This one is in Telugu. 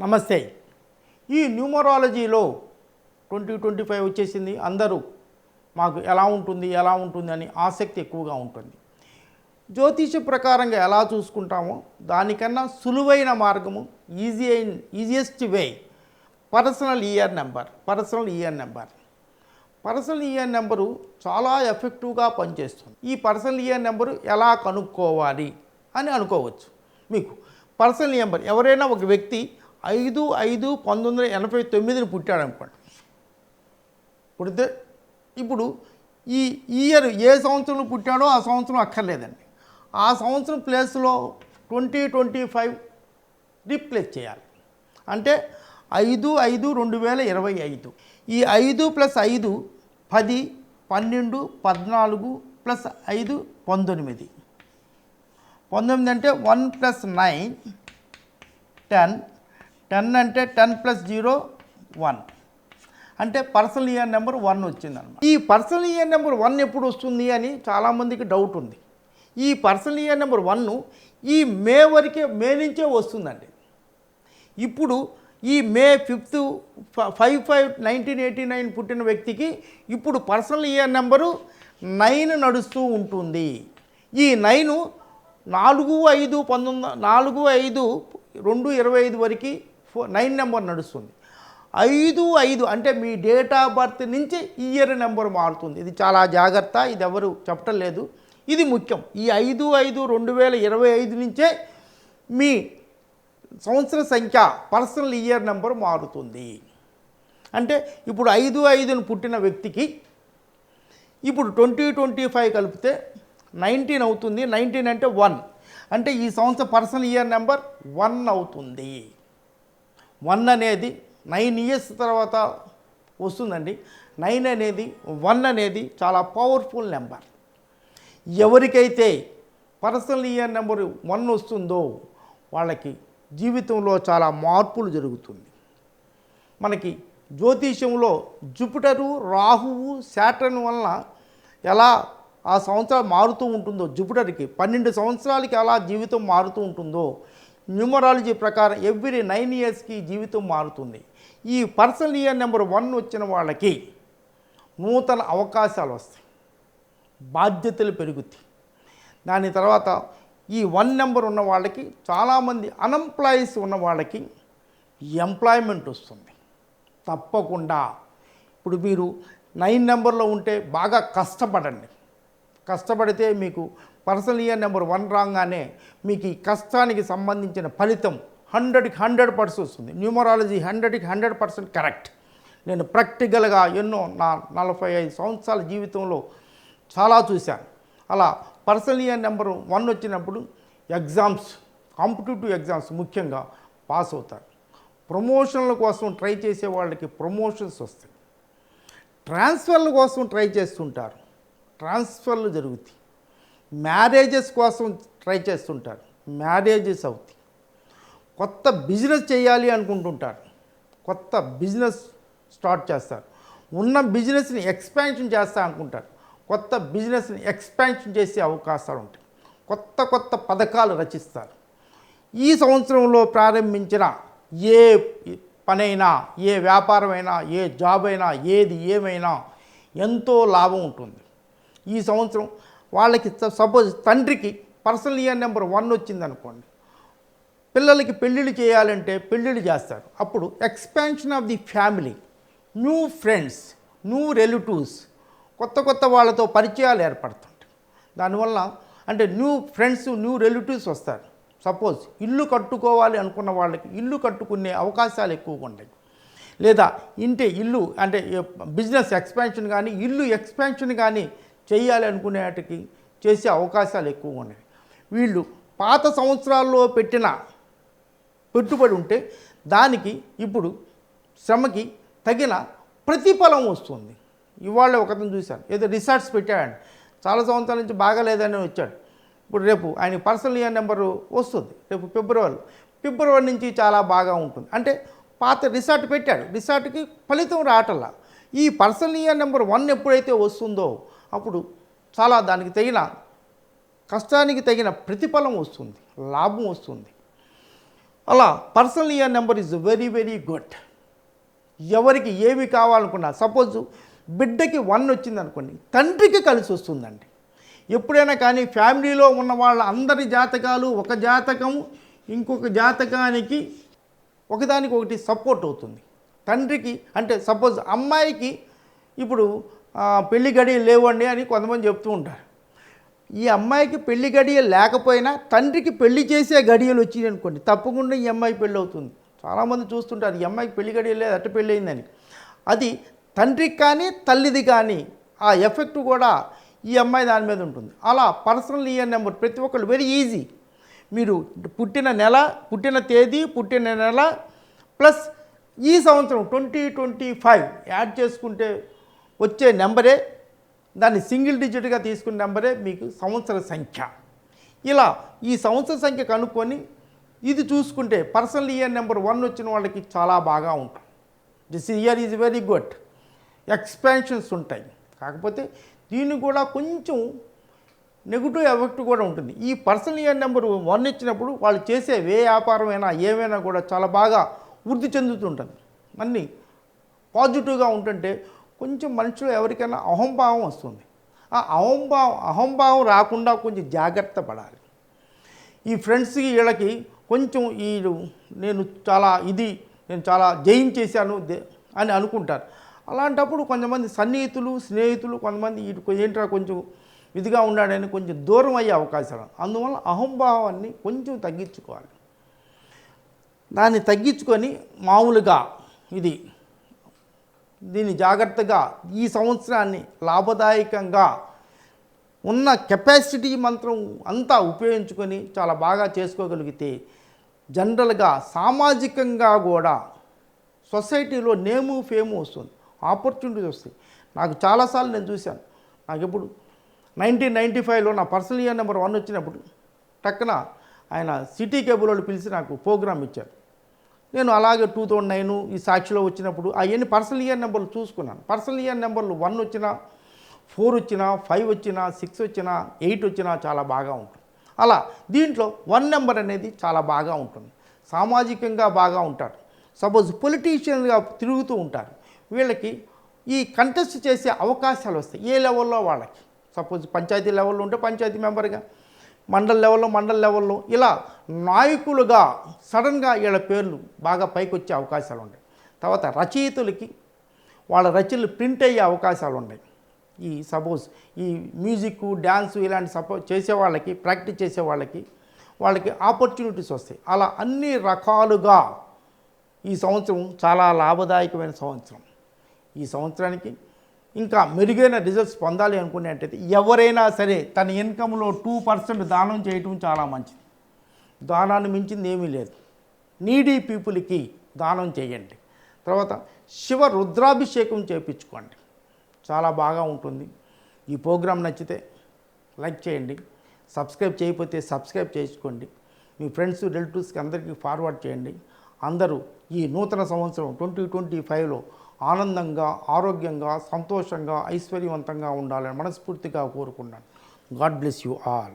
నమస్తే. ఈ న్యూమరాలజీలో 2025 వచ్చేసింది. అందరూ మాకు ఎలా ఉంటుంది అని ఆసక్తి ఎక్కువగా ఉంటుంది. జ్యోతిష ప్రకారంగా ఎలా చూసుకుంటామో దానికన్నా సులువైన మార్గము, easiest way personal year number చాలా ఎఫెక్టివ్గా పనిచేస్తుంది. ఈ పర్సనల్ ఇయర్ నెంబరు ఎలా కనుక్కోవాలి అని అనుకోవచ్చు. మీకు పర్సనల్ నెంబర్ ఎవరైనా ఒక వ్యక్తి 5/5/1989 పుట్టాడు అనుకోండి. పుడితే ఇప్పుడు ఈ ఇయర్ ఏ సంవత్సరంలో పుట్టాడో ఆ సంవత్సరం అక్కర్లేదండి. ఆ సంవత్సరం ప్లేస్లో 2025 రీప్లేస్ చేయాలి. అంటే 5/5/2025. ఈ 5 + 5 10, 12, 14 + 5 19. 19 అంటే 1 + 9 10. 10 అంటే 10 + 0 1. అంటే పర్సనల్ ఇయర్ నెంబర్ 1 వచ్చిందన్నమాట. ఈ పర్సనల్ ఇయర్ నెంబర్ 1 ఎప్పుడు వస్తుంది అని చాలామందికి డౌట్ ఉంది. ఈ పర్సనల్ ఇయర్ నెంబర్ 1 ఈ మే నుంచే వస్తుందండి. ఇప్పుడు ఈ మే 5th 5/5/1989 పుట్టిన వ్యక్తికి ఇప్పుడు పర్సనల్ ఇయర్ నెంబరు 9 నడుస్తూ ఉంటుంది. ఈ 9 4/5/2025 వరకు 9 నెంబర్ నడుస్తుంది. 5/5 అంటే మీ డేట్ ఆఫ్ బర్త్ నుంచి ఇయర్ నెంబర్ మారుతుంది. ఇది చాలా జాగ్రత్త, ఇది ఎవరు చెప్పటం లేదు, ఇది ముఖ్యం. ఈ 5/5/2025 నుంచే మీ సంవత్సర సంఖ్య పర్సనల్ ఇయర్ నెంబర్ మారుతుంది. అంటే ఇప్పుడు 5/5 పుట్టిన వ్యక్తికి ఇప్పుడు 2025 కలిపితే 19 అవుతుంది. 19 అంటే 1. అంటే ఈ సంవత్సరం పర్సనల్ ఇయర్ నెంబర్ 1 అవుతుంది. 1 అనేది 9 ఇయర్స్ తర్వాత వస్తుందండి. 9 అనేది 1 అనేది చాలా పవర్ఫుల్ నెంబర్. ఎవరికైతే పర్సనల్ ఇయర్ నెంబర్ 1 వస్తుందో వాళ్ళకి జీవితంలో చాలా మార్పులు జరుగుతుంది. మనకి జ్యోతిష్యంలో జూపిటరు, రాహువు, శాటర్న్ వలన ఎలా ఆ సంవత్సరాలు మారుతూ ఉంటుందో, జూపిటర్కి 12 సంవత్సరాలకి ఎలా జీవితం మారుతూ ఉంటుందో న్యూమరాలజీ ప్రకారం ఎవ్రీ 9 ఇయర్స్కి జీవితం మారుతుంది. ఈ పర్సనల్ ఇయర్ నెంబర్ 1 వచ్చిన వాళ్ళకి నూతన అవకాశాలు వస్తాయి, బాధ్యతలు పెరుగుతాయి. దాని తర్వాత ఈ 1 నెంబర్ ఉన్న వాళ్ళకి చాలామంది అన్ఎంప్లాయీస్ ఉన్న వాళ్ళకి ఎంప్లాయ్మెంట్ వస్తుంది తప్పకుండా. ఇప్పుడు మీరు 9 నెంబర్లో ఉంటే బాగా కష్టపడితే మీకు పర్సనల్ ఇయర్ నెంబర్ 1 రాగానే మీకు ఈ కష్టానికి సంబంధించిన ఫలితం 100కి 100% వస్తుంది. న్యూమరాలజీ 100కి 100% కరెక్ట్. నేను ప్రాక్టికల్గా ఎన్నో నా 45 సంవత్సరాల జీవితంలో చాలా చూశాను. అలా పర్సనల్ ఇయర్ నెంబర్ 1 వచ్చినప్పుడు ఎగ్జామ్స్, కాంపిటేటివ్ ఎగ్జామ్స్ ముఖ్యంగా పాస్ అవుతారు. ప్రమోషన్ల కోసం ట్రై చేసే వాళ్ళకి ప్రమోషన్స్ వస్తాయి. ట్రాన్స్ఫర్ల కోసం ట్రై చేస్తుంటారు, ట్రాన్స్ఫర్లు జరుగుతాయి. మ్యారేజెస్ కోసం ట్రై చేస్తుంటారు, మ్యారేజెస్ అవుతాయి. కొత్త బిజినెస్ చేయాలి అనుకుంటుంటారు, కొత్త బిజినెస్ స్టార్ట్ చేస్తారు. ఉన్న బిజినెస్ని ఎక్స్పాన్షన్ చేస్తా అనుకుంటారు, కొత్త బిజినెస్ని ఎక్స్పాన్షన్ చేసే అవకాశాలు ఉంటాయి. కొత్త పథకాలు రచిస్తారు. ఈ సంవత్సరంలో ప్రారంభించిన ఏ పనైనా, ఏ వ్యాపారమైనా, ఏ జాబ్ అయినా, ఏమైనా ఎంతో లాభం ఉంటుంది. ఈ సంవత్సరం వాళ్ళకి సపోజ్ తండ్రికి పర్సనల్ ఇయర్ నెంబర్ 1 వచ్చిందనుకోండి, పిల్లలకి పెళ్ళిళ్ళు చేయాలంటే పెళ్ళిళ్ళు చేస్తారు. అప్పుడు expansion of the family, new friends, new relatives, కొత్త వాళ్ళతో పరిచయాలు ఏర్పడుతుంటాయి. దానివల్ల అంటే న్యూ ఫ్రెండ్స్, న్యూ రిలేటివ్స్ వస్తారు. సపోజ్ ఇల్లు కట్టుకోవాలి అనుకున్న వాళ్ళకి ఇల్లు కట్టుకునే అవకాశాలు ఎక్కువగా ఉంటాయి. లేదా ఇల్లు అంటే బిజినెస్ ఎక్స్పాన్షన్ కానీ, ఇల్లు ఎక్స్పాన్షన్ కానీ చేయాలి అనుకునేటికి చేసే అవకాశాలు ఎక్కువగా ఉన్నాయి. వీళ్ళు పాత సంవత్సరాల్లో పెట్టిన పెట్టుబడి ఉంటే దానికి ఇప్పుడు శ్రమకి తగిన ప్రతిఫలం వస్తుంది. ఇవాళ ఒకతను చూశాను, ఏదో రిసార్ట్స్ పెట్టాడండి, చాలా సంవత్సరాల నుంచి బాగాలేదని వచ్చాడు. ఇప్పుడు రేపు ఆయన పర్సనల్ ఇయర్ నెంబరు వస్తుంది. రేపు ఫిబ్రవరి నుంచి చాలా బాగా ఉంటుంది. అంటే పాత రిసార్ట్ పెట్టాడు, రిసార్ట్కి ఫలితం రావటంలా. ఈ పర్సనల్ ఇయర్ నెంబర్ 1 ఎప్పుడైతే వస్తుందో అప్పుడు చాలా దానికి తగిన కష్టానికి తగిన ప్రతిఫలం వస్తుంది, లాభం వస్తుంది. అలా personal year number is very very good. ఎవరికి ఏమి కావాలనుకున్నా, సపోజ్ బిడ్డకి 1 వచ్చింది అనుకోండి, తండ్రికి కలిసి వస్తుందండి. ఎప్పుడైనా కానీ ఫ్యామిలీలో ఉన్న వాళ్ళ అందరి జాతకాలు ఒక జాతకము ఇంకొక జాతకానికి ఒకదానికి ఒకటి సపోర్ట్ అవుతుంది. తండ్రికి అంటే సపోజ్ అమ్మాయికి ఇప్పుడు పెళ్లి గడియలు లేవండి అని కొంతమంది చెప్తూ ఉంటారు. ఈ అమ్మాయికి పెళ్లి గడియలు లేకపోయినా తండ్రికి పెళ్లి చేసే గడియలు వచ్చినాయి అనుకోండి, తప్పకుండా ఈ అమ్మాయి పెళ్ళి అవుతుంది. చాలామంది చూస్తుంటారు ఈ అమ్మాయికి పెళ్లి గడియలు లేదు, అట్ట పెళ్ళి అయిందని. అది తండ్రికి కానీ తల్లిది కానీ ఆ ఎఫెక్ట్ కూడా ఈ అమ్మాయి దాని మీద ఉంటుంది. అలా పర్సనల్ ఇయర్ నెంబర్ ప్రతి ఒక్కరు వెరీ ఈజీ. మీరు పుట్టిన నెల, పుట్టిన తేదీ, పుట్టిన నెల ప్లస్ ఈ సంవత్సరం 2025 యాడ్ చేసుకుంటే వచ్చే నెంబరే, దాన్ని సింగిల్ డిజిట్గా తీసుకున్న నెంబరే మీకు సంవత్సర సంఖ్య. ఇలా ఈ సంవత్సర సంఖ్య కనుక్కొని ఇది చూసుకుంటే పర్సనల్ ఇయర్ నెంబర్ 1 వచ్చిన వాళ్ళకి చాలా బాగా ఉంటుంది. This year is very good. Expansions ఉంటాయి. కాకపోతే దీన్ని కూడా కొంచెం నెగిటివ్ ఎఫెక్ట్ కూడా ఉంటుంది. ఈ పర్సనల్ ఇయర్ నెంబర్ 1 ఇచ్చినప్పుడు వాళ్ళు చేసే వ్యాపారమైనా ఏమైనా కూడా చాలా బాగా వృద్ధి చెందుతుంటుంది. అన్నీ పాజిటివ్గా ఉంటుంటే కొంచెం మనుషులు ఎవరికైనా అహంభావం వస్తుంది. ఆ అహంభావం రాకుండా కొంచెం జాగ్రత్త పడాలి. ఈ ఫ్రెండ్స్కి వీళ్ళకి కొంచెం నేను చాలా జయించేశాను అని అనుకుంటారు. అలాంటప్పుడు కొంతమంది సన్నిహితులు, స్నేహితులు కొంతమంది ఏంట్రా కొంచెం ఇదిగా ఉన్నాడని కొంచెం దూరం అయ్యే అవకాశాలు. అందువల్ల అహంభావాన్ని కొంచెం తగ్గించుకోవాలి. దాన్ని తగ్గించుకొని మామూలుగా దీన్ని జాగ్రత్తగా ఈ సంవత్సరాన్ని లాభదాయకంగా ఉన్న కెపాసిటీ మంత్రం అంతా ఉపయోగించుకొని చాలా బాగా చేసుకోగలిగితే జనరల్గా సామాజికంగా కూడా సొసైటీలో నేము ఫేము వస్తుంది, ఆపర్చునిటీస్ వస్తాయి. నాకు చాలాసార్లు నేను చూశాను. నాకు ఇప్పుడు 1995లో నా పర్సనల్ ఇయర్ నెంబర్ 1 వచ్చినప్పుడు టక్కున ఆయన సిటీ కేబుల్ వాళ్ళు పిలిచి నాకు ప్రోగ్రామ్ ఇచ్చారు. నేను అలాగే 2009 ఈ సాక్షిలో వచ్చినప్పుడు అవన్నీ పర్సనల్ ఇయర్ నెంబర్లు చూసుకున్నాను. పర్సనల్ ఇయర్ నెంబర్లు 1 వచ్చినా, 4 వచ్చినా, 5 వచ్చినా, 6 వచ్చినా, 8 వచ్చినా చాలా బాగా ఉంటుంది. అలా దీంట్లో 1 నెంబర్ అనేది చాలా బాగా ఉంటుంది. సామాజికంగా బాగా ఉంటారు. సపోజ్ పొలిటీషియన్గా తిరుగుతూ ఉంటారు. వీళ్ళకి ఈ కంటెస్ట్ చేసే అవకాశాలు వస్తాయి. ఏ లెవెల్లో వాళ్ళకి, సపోజ్ పంచాయతీ లెవెల్లో ఉంటే పంచాయతీ మెంబర్గా, మండల్ లెవెల్లో ఇలా నాయకులుగా సడన్గా వీళ్ళ పేర్లు బాగా పైకి వచ్చే అవకాశాలు ఉన్నాయి. తర్వాత రచయితలకి వాళ్ళ రచనలు ప్రింట్ అయ్యే అవకాశాలు ఉన్నాయి. సపోజ్ ఈ మ్యూజిక్, డ్యాన్సు ఇలాంటి చేసే వాళ్ళకి, ప్రాక్టీస్ చేసే వాళ్ళకి ఆపర్చునిటీస్ వస్తాయి. అలా అన్ని రకాలుగా ఈ సంవత్సరం చాలా లాభదాయకమైన సంవత్సరం. ఈ సంవత్సరానికి ఇంకా మెరుగైన రిజల్ట్స్ పొందాలి అనుకునేటైతే ఎవరైనా సరే తన ఇన్కంలో 2% దానం చేయటం చాలా మంచిది. దానాన్ని మించింది ఏమీ లేదు. నీడీ పీపుల్కి దానం చేయండి. తర్వాత శివ రుద్రాభిషేకం చేయించుకోండి, చాలా బాగా ఉంటుంది. ఈ ప్రోగ్రాం నచ్చితే లైక్ చేయండి, సబ్స్క్రైబ్ చేయకపోతే సబ్స్క్రైబ్ చేసుకోండి. మీ ఫ్రెండ్స్, రిలేటివ్స్కి అందరికీ ఫార్వర్డ్ చేయండి. అందరూ ఈ నూతన సంవత్సరం 2025లో ఆనందంగా, ఆరోగ్యంగా, సంతోషంగా, ఐశ్వర్యవంతంగా ఉండాలని మనస్ఫూర్తిగా కోరుకున్నాను. God bless you all.